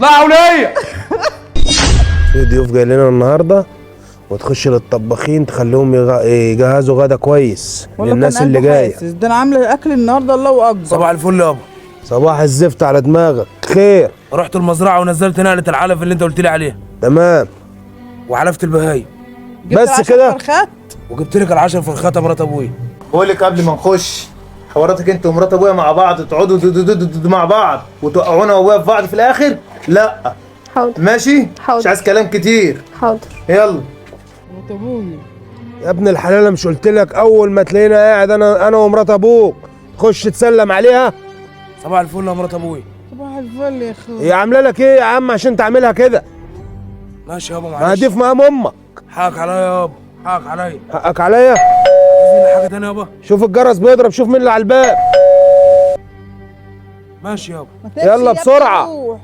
اطلعوا ليا. في ضيوف جاي لنا النهارده، وتخش للطباخين تخليهم يجهزوا غدا كويس للناس اللي جايه. ده انا عامله اكل النهارده الله اكبر. صباح الفل يابا. صباح الزفت على دماغك. خير؟ رحت المزرعه ونزلت نقله العلف اللي انت قلت لي عليها. تمام. وعلفت البهايم. بس كده؟ وجبت لك ال10 فرخات يا مرات ابويا. بقول لك قبل ما نخش، حواراتك انت ومرات ابويا مع بعض تقعدوا مع بعض وتوقعونا وابويا في بعض في الاخر؟ لا. حاضر. ماشي؟ حاضر. مش عايز كلام كتير. حاضر. يلا. يا ابن الحلال، مش قلت لك اول ما تلاقينا قاعد انا ومرات ابوك تخش تسلم عليها؟ صباح الفل يا مرات ابويا. صباح الفل يا اخويا. هي عامله لك ايه يا عم عشان تعملها كده؟ ماشي يابا ما معلش. دي في مقام امك. حقك عليا يابا، حقك عليا. حقك عليا؟ عايزين حاجه تانيه يابا؟ شوف الجرس بيضرب، شوف مين اللي على الباب. ماشي يابا. يلا بسرعه.